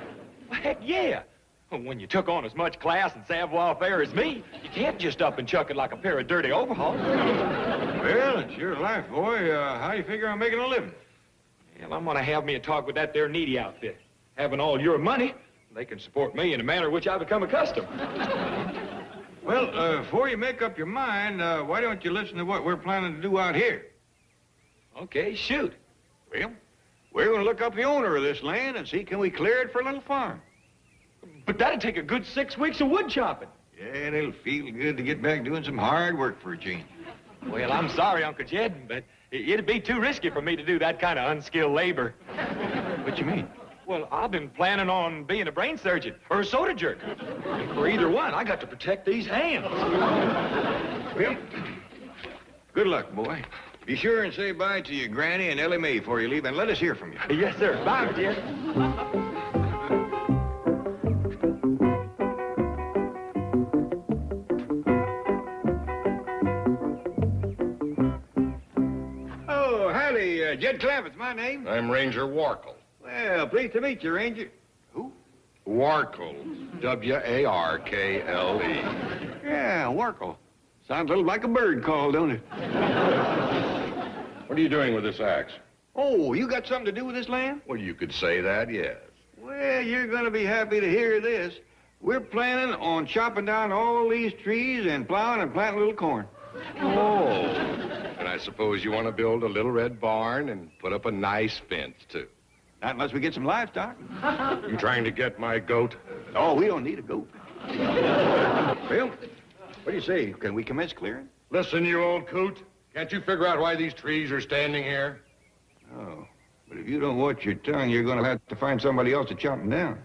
Speaker 6: Well, heck yeah. When you took on as much class and savoir-faire as me, you can't just up and chuck it like a pair of dirty overalls.
Speaker 1: Well, it's your life, boy. How do you figure on making a living?
Speaker 6: Well, I'm gonna have me a talk with that there needy outfit. Having all your money, they can support me in a manner which I've become accustomed.
Speaker 1: Well, before you make up your mind, why don't you listen to what we're planning to do out here?
Speaker 6: Okay, shoot.
Speaker 1: Well, we're going to look up the owner of this land and see can we clear it for a little farm.
Speaker 6: But that'd take a good 6 weeks of wood chopping.
Speaker 1: Yeah, and it'll feel good to get back doing some hard work for a change.
Speaker 6: Well, I'm sorry, Uncle Jed, but it'd be too risky for me to do that kind of unskilled labor.
Speaker 1: What you mean?
Speaker 6: Well, I've been planning on being a brain surgeon or a soda jerk. And for either one, I got to protect these hands.
Speaker 1: Well, good luck, boy. Be sure and say bye to your Granny and Ellie Mae before you leave, and let us hear from you.
Speaker 6: Yes, sir. Bye, Jed.
Speaker 1: Jed Clampet's my name.
Speaker 10: I'm Ranger Warkle.
Speaker 1: Well, pleased to meet you, Ranger. Who?
Speaker 10: Warkle. W-A-R-K-L-E.
Speaker 1: Yeah, Warkle. Sounds a little like a bird call, don't it?
Speaker 10: What are you doing with this axe?
Speaker 1: Oh, you got something to do with this land?
Speaker 10: Well, you could say that, yes.
Speaker 1: Well, you're going to be happy to hear this. We're planning on chopping down all these trees and plowing and planting a little corn.
Speaker 10: Oh. And I suppose you want to build a little red barn and put up a nice fence, too.
Speaker 1: Not unless we get some livestock.
Speaker 10: You trying to get my goat?
Speaker 1: Oh, we don't need a goat. Well, what do you say? Can we commence clearing?
Speaker 10: Listen, you old coot. Can't you figure out why these trees are standing here?
Speaker 1: Oh, but if you don't watch your tongue, you're going to have to find somebody else to chop them down.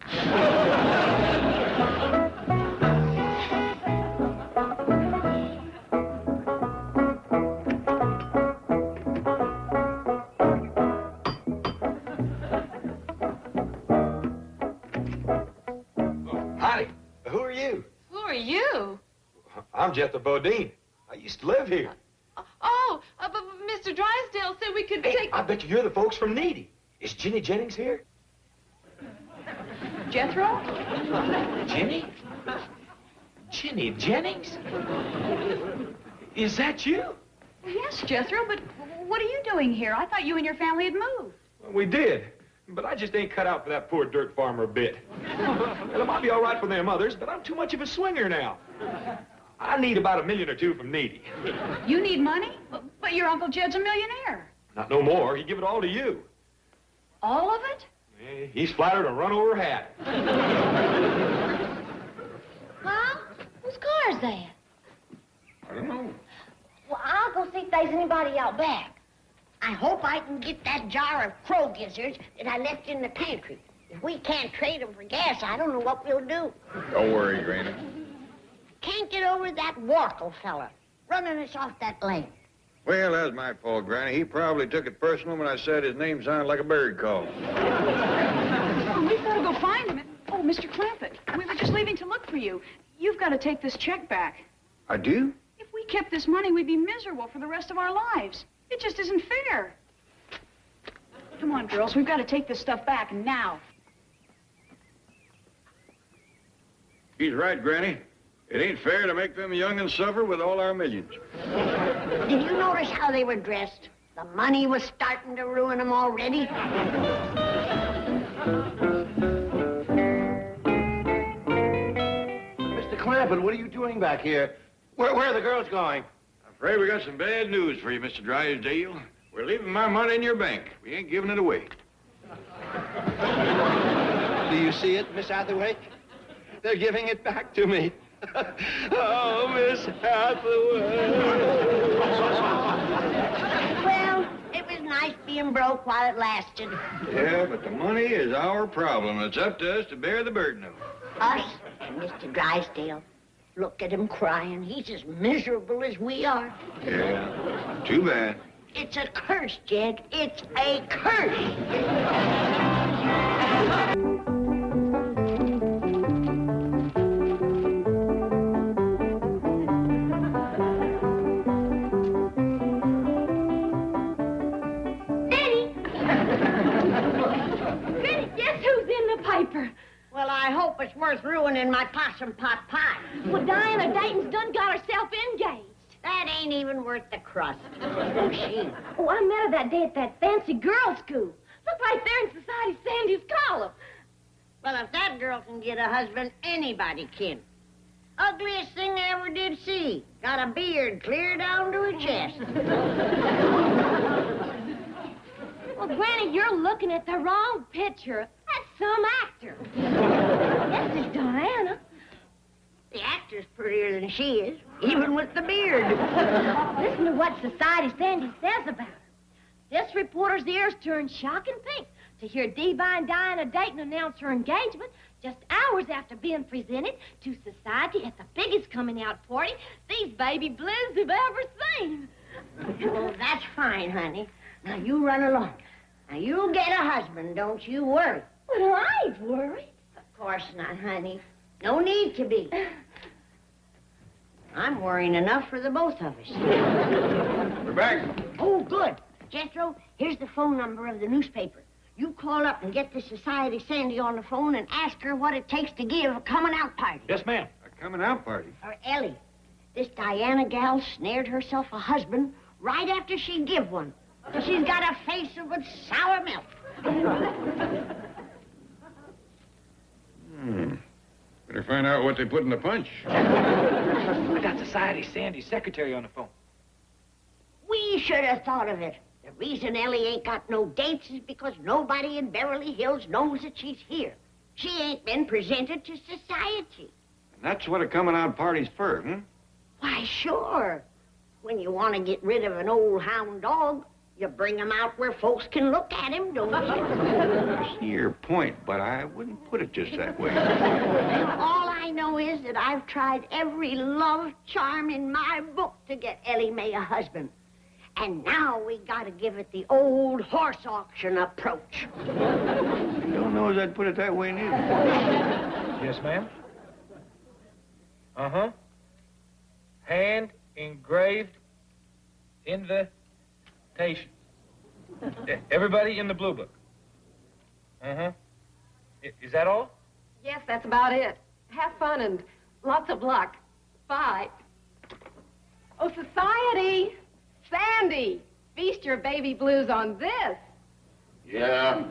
Speaker 6: I'm Jethro Bodine. I used to live here.
Speaker 8: Oh, but Mr. Drysdale said we could take...
Speaker 6: I bet you're the folks from Needy. Is Ginny Jennings here?
Speaker 7: Jethro?
Speaker 6: Ginny? Ginny Jennings? Is that you?
Speaker 7: Well, yes, Jethro, but what are you doing here? I thought you and your family had moved.
Speaker 6: Well, we did, but I just ain't cut out for that poor dirt farmer a bit. Well, it might be all right for them others, but I'm too much of a swinger now. I need about $1 million or $2 from Needy.
Speaker 7: You need money? But your Uncle Jed's a millionaire.
Speaker 6: Not no more. He'd give it all to you.
Speaker 7: All of it?
Speaker 6: He's flattered a run-over hat.
Speaker 9: Huh? Whose car is that?
Speaker 1: I don't know.
Speaker 9: Well, I'll go see if there's anybody out back.
Speaker 5: I hope I can get that jar of crow gizzards that I left in the pantry. If we can't trade them for gas, I don't know what we'll do.
Speaker 10: Don't worry, Granny.
Speaker 5: Can't get over that Warkle fella running us off that lane.
Speaker 1: Well, that's my fault, Granny. He probably took it personal when I said his name sounded like a bird call.
Speaker 7: Oh, we've got to go find him. Oh, Mr. Clampett, we were just leaving to look for you. You've got to take this check back.
Speaker 1: I do?
Speaker 7: If we kept this money, we'd be miserable for the rest of our lives. It just isn't fair. Come on, girls. We've got to take this stuff back now.
Speaker 1: He's right, Granny. It ain't fair to make them young'uns suffer with all our millions.
Speaker 5: Did you notice how they were dressed? The money was starting to ruin them already.
Speaker 2: Mr. Clampett, what are you doing back here? Where are the girls going?
Speaker 1: I'm afraid we got some bad news for you, Mr. Drysdale. We're leaving my money in your bank. We ain't giving it away.
Speaker 2: Do you see it, Miss Hathaway? They're giving it back to me. Oh, Miss Hathaway.
Speaker 5: Well, it was nice being broke while it lasted.
Speaker 1: Yeah, but the money is our problem. It's up to us to bear the burden of it.
Speaker 5: Us and Mr. Drysdale. Look at him crying. He's as miserable as we are.
Speaker 1: Yeah, too bad.
Speaker 5: It's a curse, Jed. It's a curse.
Speaker 9: Piper.
Speaker 5: Well, I hope it's worth ruining my possum pot pie.
Speaker 9: Well, Diana Dayton's done got herself engaged.
Speaker 5: That ain't even worth the crust. Who's she?
Speaker 9: Oh, I met her that day at that fancy girls' school. Look right there in Society Sandy's column.
Speaker 5: Well, if that girl can get a husband, anybody can. Ugliest thing I ever did see. Got a beard clear down to her chest.
Speaker 9: Well, Granny, you're looking at the wrong picture. That's some actor. This is Diana.
Speaker 5: The actor's prettier than she is, even with the beard.
Speaker 9: Listen to what Society Sandy says about her. This reporter's ears turned shocking pink to hear Divine Diana Dayton announce her engagement just hours after being presented to society at the biggest coming-out party these baby blues have ever seen.
Speaker 5: Well, that's fine, honey. Now, you run along. Now, you'll get a husband, don't you worry.
Speaker 9: But I ain't worried.
Speaker 5: Of course not, honey. No need to be. I'm worrying enough for the both of us.
Speaker 1: We're back.
Speaker 5: Oh, good. Jethro, here's the phone number of the newspaper. You call up and get the Society Sandy on the phone and ask her what it takes to give a coming-out party.
Speaker 6: Yes, ma'am.
Speaker 1: A coming-out party?
Speaker 5: Or Ellie. This Diana gal snared herself a husband right after she give one. She's got a face of sour milk.
Speaker 1: Better find out what they put in the punch.
Speaker 6: I got Society Sandy's secretary on the phone.
Speaker 5: We should have thought of it. The reason Ellie ain't got no dates is because nobody in Beverly Hills knows that she's here. She ain't been presented to society.
Speaker 1: And that's what a coming-out party's for,
Speaker 5: Why, sure. When you want to get rid of an old hound dog, you bring him out where folks can look at him, don't you?
Speaker 1: I see your point, but I wouldn't put it just that way.
Speaker 5: All I know is that I've tried every love charm in my book to get Ellie Mae a husband. And now we gotta give it the old horse auction approach.
Speaker 1: I don't know as I'd put it that way neither.
Speaker 6: Yes, ma'am. Uh-huh. Hand engraved invitation. Everybody in the blue book. Uh-huh. Is that all?
Speaker 8: Yes, that's about it. Have fun and lots of luck. Bye. Oh, Society! Sandy! Feast your baby blues on this.
Speaker 10: Yeah.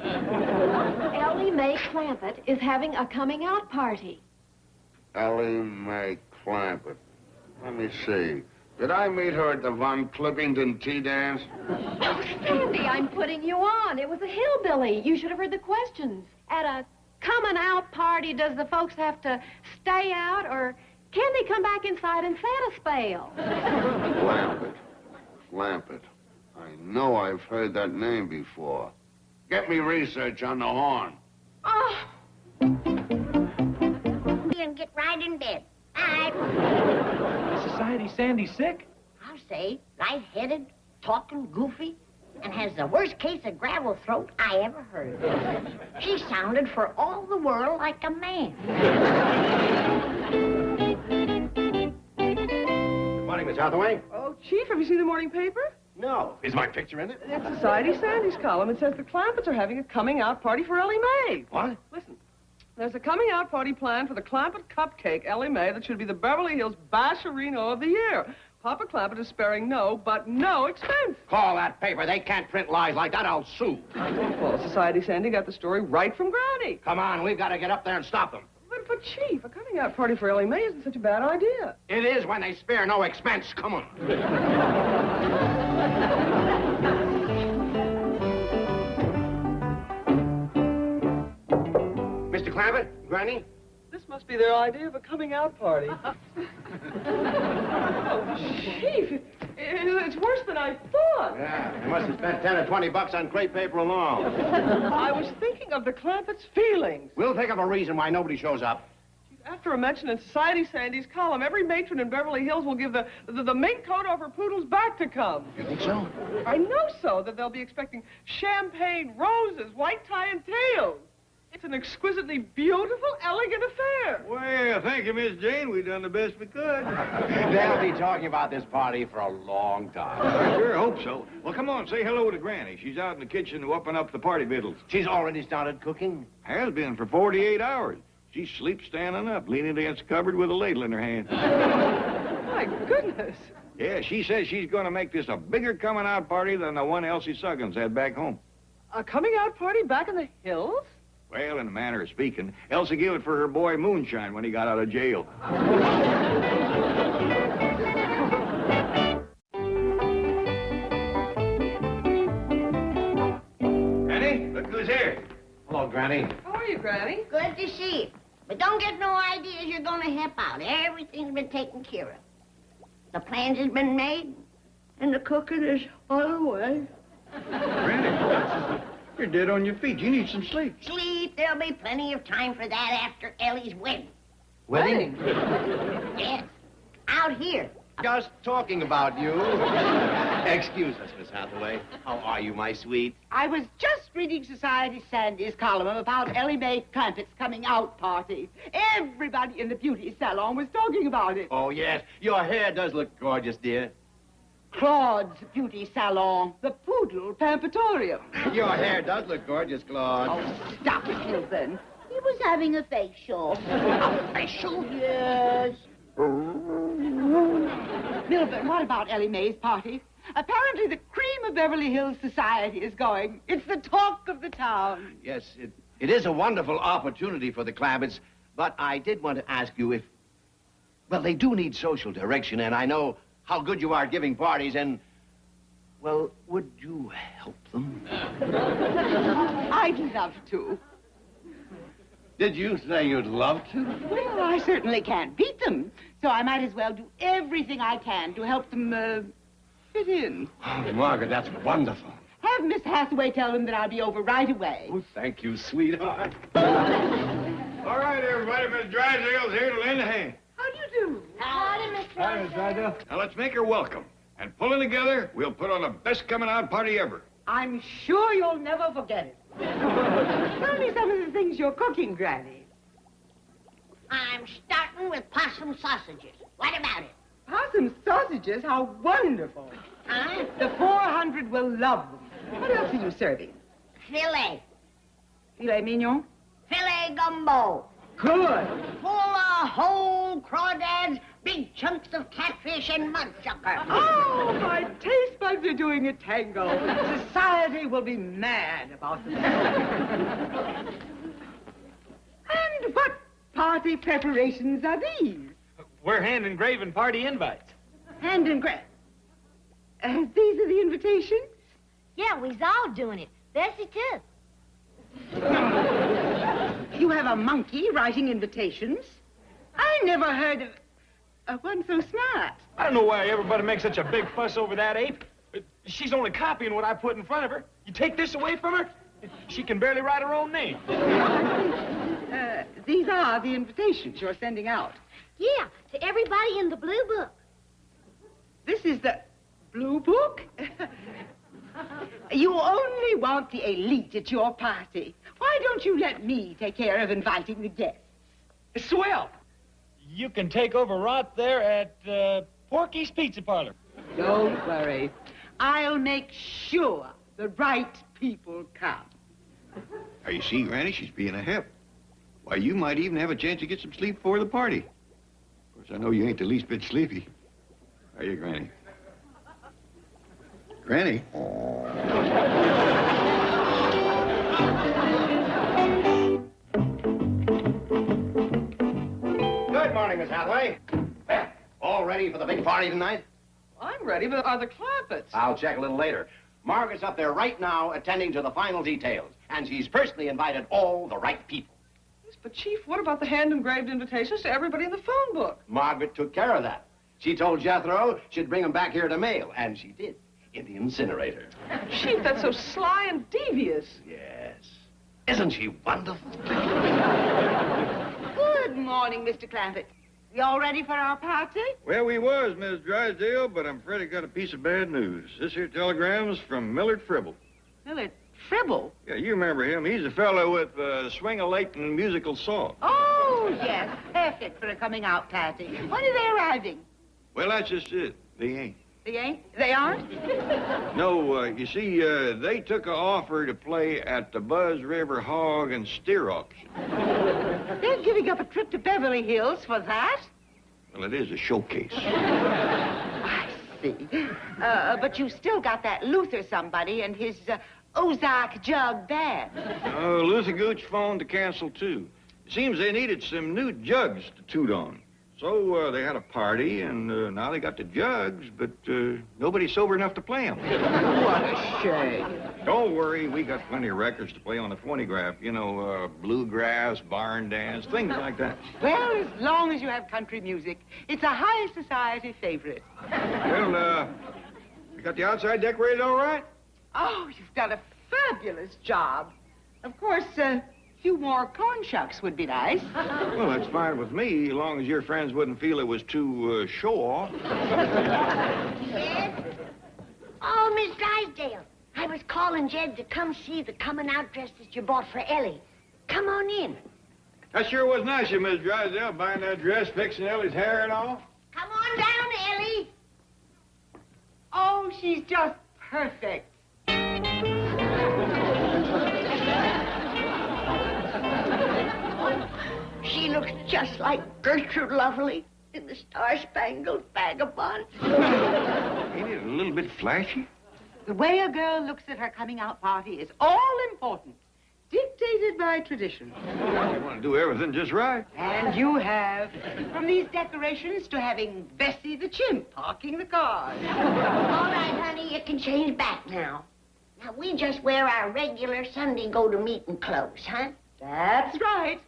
Speaker 8: Ellie Mae Clampett is having a coming-out party.
Speaker 10: Ellie Mae Clampett. Let me see. Did I meet her at the Von Clippington tea dance?
Speaker 8: Oh, Sandy, I'm putting you on. It was a hillbilly. You should have heard the questions. At a coming-out party, does the folks have to stay out, or can they come back inside and set a spell?
Speaker 10: Clampett. Clampett. I know I've heard that name before. Get me research on the horn.
Speaker 8: Oh.
Speaker 5: And get right in bed. Bye.
Speaker 6: Society Sandy's sick?
Speaker 5: I'll say, lightheaded, talking goofy, and has the worst case of gravel throat I ever heard. She sounded for all the world like a man.
Speaker 2: Good morning, Miss Hathaway.
Speaker 3: Oh, Chief, have you seen the morning paper?
Speaker 2: No. Is my picture in it?
Speaker 3: It's Society Sandy's column. It says the Clampetts are having a coming-out party for Ellie Mae.
Speaker 2: What?
Speaker 3: Listen. There's a coming-out party planned for the Clampett Cupcake, Ellie Mae, that should be the Beverly Hills Basherino of the year. Papa Clampett is sparing no expense.
Speaker 2: Call that paper. They can't print lies like that. I'll sue.
Speaker 3: Well, Society Sandy got the story right from Granny.
Speaker 2: Come on, we've got to get up there and stop them.
Speaker 3: But Chief, a coming-out party for Ellie Mae isn't such a bad idea.
Speaker 2: It is when they spare no expense. Come on. Mr. Clampett, Granny?
Speaker 3: This must be their idea of a coming-out party. Oh, Chief, it's worse than I thought.
Speaker 2: Yeah, they must have spent 10 or 20 bucks on crepe paper alone.
Speaker 3: I was thinking of the Clampett's feelings.
Speaker 2: We'll think of a reason why nobody shows up.
Speaker 3: After a mention in Society Sandy's column, every matron in Beverly Hills will give the mink coat off her poodle's back to come.
Speaker 2: You think so?
Speaker 3: I know so, that they'll be expecting champagne, roses, white tie, and tails. It's an exquisitely beautiful, elegant affair.
Speaker 1: Well, thank you, Miss Jane. We've done the best we could.
Speaker 2: They'll be talking about this party for a long time.
Speaker 1: I sure hope so. Well, come on, say hello to Granny. She's out in the kitchen whooping up the party victuals.
Speaker 2: She's already started cooking?
Speaker 1: Has been for 48 hours. She sleeps standing up, leaning against the cupboard with a ladle in her hand.
Speaker 3: My goodness.
Speaker 1: Yeah, she says she's going to make this a bigger coming-out party than the one Elsie Suggins had back home.
Speaker 3: A coming-out party back in the hills?
Speaker 1: Well, in a manner of speaking, Elsie gave it for her boy Moonshine when he got out of jail. Granny, look who's here.
Speaker 2: Hello, Granny.
Speaker 3: How are you, Granny?
Speaker 5: Good to see you. But don't get no ideas you're gonna help out. Everything's been taken care of. The plans has been made, and the cooking is on the way.
Speaker 1: Granny, you're dead on your feet. You need some sleep.
Speaker 5: Sleep, there'll be plenty of time for that after Ellie's wedding.
Speaker 2: Wedding?
Speaker 5: Yes, out here.
Speaker 2: Just talking about you. Excuse us, Miss Hathaway. How are you, my sweet?
Speaker 11: I was just reading Society Sandy's column about Ellie Mae Clampett's coming out party. Everybody in the beauty salon was talking about it.
Speaker 2: Oh, yes. Your hair does look gorgeous, dear.
Speaker 11: Claude's beauty salon, the Poodle Pampatorium.
Speaker 2: Your hair does look gorgeous, Claude.
Speaker 11: Oh, stop it, Milton.
Speaker 5: He was having a facial.
Speaker 2: A facial?
Speaker 11: Yes. Milton, what about Ellie Mae's party? Apparently the cream of Beverly Hills society is going. It's the talk of the town.
Speaker 2: Yes, it is a wonderful opportunity for the Clampetts, but I did want to ask you if... Well, they do need social direction, and I know how good you are giving parties, and... Well, would you help them?
Speaker 11: I'd love to.
Speaker 2: Did you say you'd love to?
Speaker 11: Well, I certainly can't beat them, so I might as well do everything I can to help them, fit in.
Speaker 2: Oh, Margaret, that's wonderful.
Speaker 11: Have Miss Hathaway tell them that I'll be over right away.
Speaker 2: Oh, thank you, sweetheart.
Speaker 1: All right, everybody, Miss Drysdale's here to lend a hand.
Speaker 11: How do you do?
Speaker 9: Howdy, Miss Drysdale.
Speaker 1: Now, let's make her welcome. And pulling together, we'll put on the best coming-out party ever.
Speaker 11: I'm sure you'll never forget it. Tell me some of the things you're cooking, Granny.
Speaker 5: I'm starting with possum sausages. What about it?
Speaker 11: Possum sausages? How wonderful.
Speaker 5: Huh?
Speaker 11: The 400 will love them. What else are you serving?
Speaker 5: Filet.
Speaker 11: Filet mignon?
Speaker 5: Filet gumbo.
Speaker 11: Good.
Speaker 5: Full of whole crawdads, big chunks of catfish, and mudsucker.
Speaker 11: Oh, my taste buds are doing a tango. Society will be mad about this. And what party preparations are these?
Speaker 6: We're hand-engraving party invites.
Speaker 11: Hand engraved. These are the invitations?
Speaker 9: Yeah, we's all doing it. Bessie, too.
Speaker 11: You have a monkey writing invitations? I never heard of one so smart.
Speaker 6: I don't know why everybody makes such a big fuss over that ape. She's only copying what I put in front of her. You take this away from her, she can barely write her own name.
Speaker 11: These are the invitations you're sending out.
Speaker 9: Yeah, to everybody in the blue book.
Speaker 11: This is the blue book? You only want the elite at your party. Why don't you let me take care of inviting the guests?
Speaker 6: Swell. You can take over right there at Porky's Pizza Parlor.
Speaker 11: Don't worry. I'll make sure the right people come.
Speaker 1: Now, you see, Granny, she's being a help. Why, you might even have a chance to get some sleep before the party. Of course, I know you ain't the least bit sleepy. Are you, Granny? Granny?
Speaker 2: Good morning, Miss Hathaway. Well, all ready for the big party tonight?
Speaker 3: I'm ready, but are the Clampetts?
Speaker 2: I'll check a little later. Margaret's up there right now attending to the final details, and she's personally invited all the right people.
Speaker 3: These But, Chief, what about the hand-engraved invitations to everybody in the phone book?
Speaker 2: Margaret took care of that. She told Jethro she'd bring them back here to mail, and she did, in the incinerator.
Speaker 3: Chief, that's so sly and devious.
Speaker 2: Yes. Isn't she wonderful?
Speaker 11: Good morning, Mr. Clampett. You all ready for our party?
Speaker 1: Well, we was, Miss Drysdale, but I'm afraid I got a piece of bad news. This here telegram's from Millard Fribble.
Speaker 11: Millard Fribble?
Speaker 1: Yeah, you remember him. He's a fellow with Swing-a-Layton musical song.
Speaker 11: Oh, yes. Perfect for a coming-out party. When are they arriving?
Speaker 1: Well, that's just it. They ain't.
Speaker 11: They ain't? They aren't?
Speaker 1: No, you see, they took an offer to play at the Buzz River Hog and Steer Auction.
Speaker 11: They're giving up a trip to Beverly Hills for that?
Speaker 1: Well, it is a showcase.
Speaker 11: I see. But you still got that Luther somebody and his Ozark jug band.
Speaker 1: Oh, Luther Gooch phoned to cancel, too. It seems they needed some new jugs to toot on. So they had a party, and now they got the jugs, but nobody's sober enough to play them.
Speaker 11: What a shame.
Speaker 1: Don't worry, we got plenty of records to play on the phonograph. You know, bluegrass, barn dance, things like that.
Speaker 11: Well, as long as you have country music, it's a high society favorite.
Speaker 1: Well, you got the outside decorated all right?
Speaker 11: Oh, you've done a fabulous job. Of course, few more corn shucks would be nice.
Speaker 1: Well, that's fine with me, as long as your friends wouldn't feel it was too show-off.
Speaker 5: Jed? Oh, Miss Drysdale. I was calling Jed to come see the coming-out dress that you bought for Ellie. Come on in.
Speaker 1: That sure was nice of you, Miss Drysdale, buying that dress, fixing Ellie's hair and all.
Speaker 5: Come on down, Ellie.
Speaker 11: Oh, she's just perfect.
Speaker 5: She looks just like Gertrude Lovely in the Star-Spangled Vagabond.
Speaker 1: Ain't it a little bit flashy?
Speaker 11: The way a girl looks at her coming-out party is all important, dictated by tradition.
Speaker 1: You want to do everything just right.
Speaker 11: And you have. From these decorations to having Bessie the chimp parking the cars.
Speaker 5: All right, honey, you can change back now. Now, we just wear our regular Sunday go-to-meeting clothes, huh?
Speaker 11: That's right.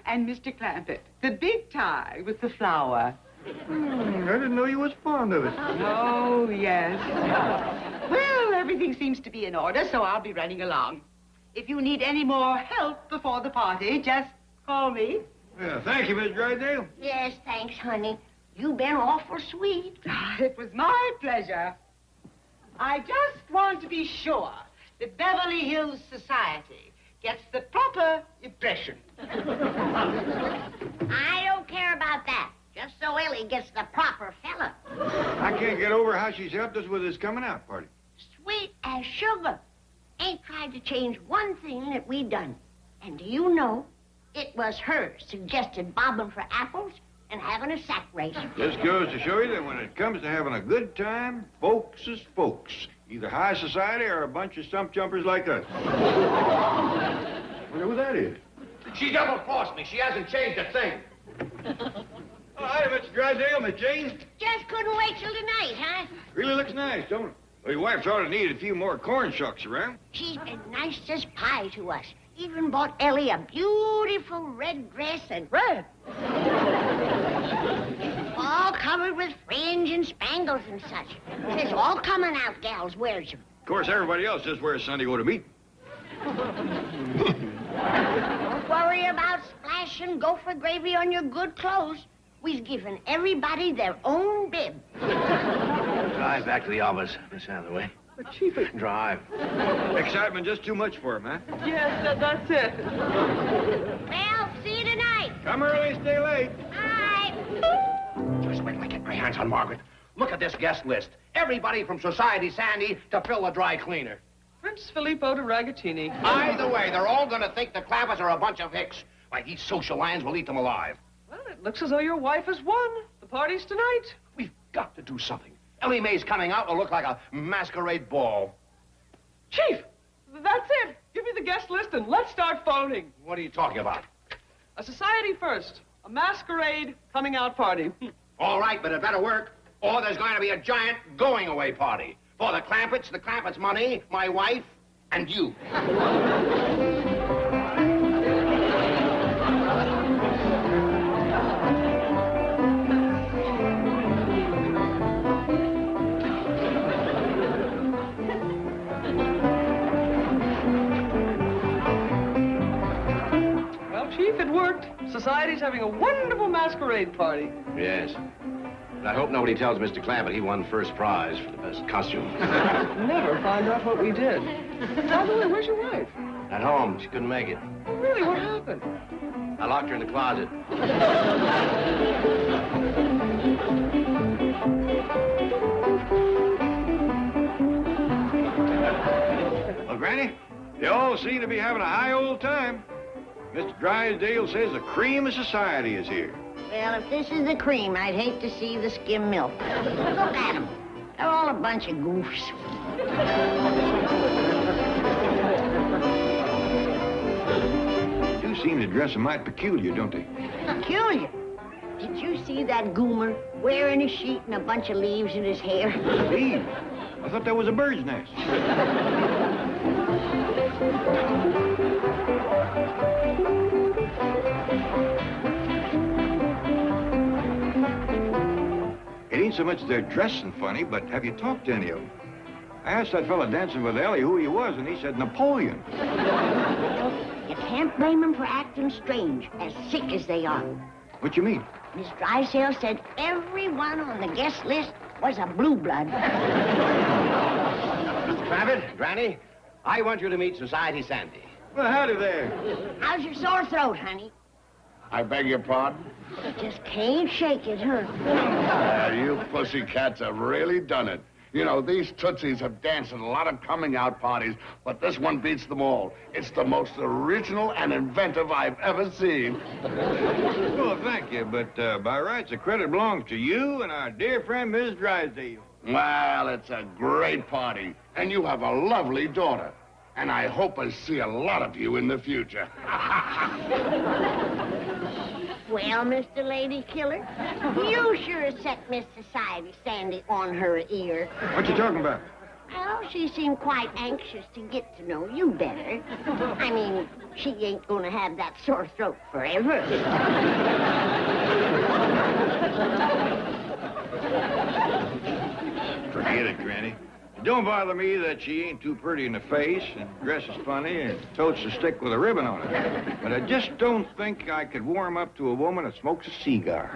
Speaker 11: And Mr. Clampett, the big tie with the flower.
Speaker 1: I didn't know you was fond of it.
Speaker 11: Oh, yes. Well, everything seems to be in order, so I'll be running along. If you need any more help before the party, just call me.
Speaker 1: Yeah, thank you, Miss Drysdale.
Speaker 5: Yes, thanks, honey. You've been awful sweet.
Speaker 11: It was my pleasure. I just want to be sure that Beverly Hills Society gets the proper impression.
Speaker 5: I don't care about that. Just so Ellie gets the proper fella.
Speaker 1: I can't get over how she's helped us with this coming-out party.
Speaker 5: Sweet as sugar. Ain't tried to change one thing that we done. And do you know, it was her suggested bobbing for apples and having a sack race.
Speaker 1: Just goes to show you that when it comes to having a good time, folks is folks. Either high society or a bunch of stump jumpers like us. Wonder who that is.
Speaker 2: She double-crossed me. She hasn't changed a thing.
Speaker 1: Oh, hi, Mr. Drysdale, Miss Jane.
Speaker 5: Just couldn't wait till tonight, huh?
Speaker 1: Really looks nice, don't it? Well, your wife ought to need a few more corn shucks around.
Speaker 5: She's been nice as pie to us. Even bought Ellie a beautiful red dress and
Speaker 3: Red.
Speaker 5: all covered with fringe and spangles and such. Says all coming out gals wears them.
Speaker 1: Of course, everybody else just wears Sunday go to meet.
Speaker 5: Don't worry about splashing gopher gravy on your good clothes. We've given everybody their own bib.
Speaker 2: Drive back to the office, Miss Hathaway.
Speaker 3: But, Chief,
Speaker 2: Drive.
Speaker 1: Excitement just too much for him, huh?
Speaker 3: yes, that's it.
Speaker 5: Well, see you tonight.
Speaker 1: Come early, stay late.
Speaker 5: Bye.
Speaker 2: Just wait till I get my hands on Margaret. Look at this guest list. Everybody from Society Sandy to Phil the dry cleaner.
Speaker 3: Prince Filippo to Ragatini.
Speaker 2: Either way, they're all going to think the Clampetts are a bunch of hicks. Why, these social lions will eat them alive.
Speaker 3: Well, it looks as though your wife has won. The party's tonight.
Speaker 2: We've got to do something. Ellie Mae's coming out will look like a masquerade ball.
Speaker 3: Chief, that's it. Give me the guest list and let's start phoning.
Speaker 2: What are you talking about?
Speaker 3: A society first. A masquerade coming out party.
Speaker 2: All right, but it better work. Or there's going to be a giant going-away party. For the Clampetts' money, my wife, and you.
Speaker 3: Society's having a wonderful masquerade party.
Speaker 2: Yes. But I hope nobody tells Mr. Clampett he won first prize for the best costume.
Speaker 3: Never find out what we did. By the way, where's your wife?
Speaker 2: At home, she couldn't make it.
Speaker 3: Oh, really? What happened?
Speaker 2: I locked her in the closet.
Speaker 1: Well, Granny, they all seem to be having a high old time. Mr. Drysdale says the cream of society is here.
Speaker 5: Well, if this is the cream, I'd hate to see the skim milk. Look at them. They're all a bunch of goofs.
Speaker 1: You seem to dress a mite peculiar, don't they?
Speaker 5: Peculiar. Did you see that goomer wearing a sheet and a bunch of leaves in his hair?
Speaker 1: Leaves? I thought that was a bird's nest. It ain't so much they're dressing funny, but have you talked to any of them? I asked that fella dancing with Ellie who he was, and he said Napoleon.
Speaker 5: You can't blame them for acting strange, as sick as they are.
Speaker 1: What you mean?
Speaker 5: Miss Drysdale said everyone on the guest list was a blue blood.
Speaker 2: Mr. Clampett, Granny, I want you to meet Society Sandy.
Speaker 1: Well, howdy there.
Speaker 5: How's your sore throat, honey?
Speaker 12: I beg your pardon?
Speaker 5: Just can't shake it, huh?
Speaker 12: You pussycats have really done it. You know, these Tootsies have danced at a lot of coming-out parties, but this one beats them all. It's the most original and inventive I've ever seen.
Speaker 1: Well, thank you, but by rights, the credit belongs to you and our dear friend, Miss Drysdale.
Speaker 12: Well, it's a great party, and you have a lovely daughter. And I hope I see a lot of you in the future.
Speaker 5: Well, Mr. Lady Killer, you sure set Miss Society Sandy on her ear.
Speaker 1: What you talking about?
Speaker 5: Well, she seemed quite anxious to get to know you better. I mean, she ain't gonna have that sore throat forever.
Speaker 1: Forget it, Granny. It don't bother me that she ain't too pretty in the face and dresses funny and totes a stick with a ribbon on it. But I just don't think I could warm up to a woman that smokes a cigar.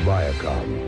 Speaker 5: Viacom.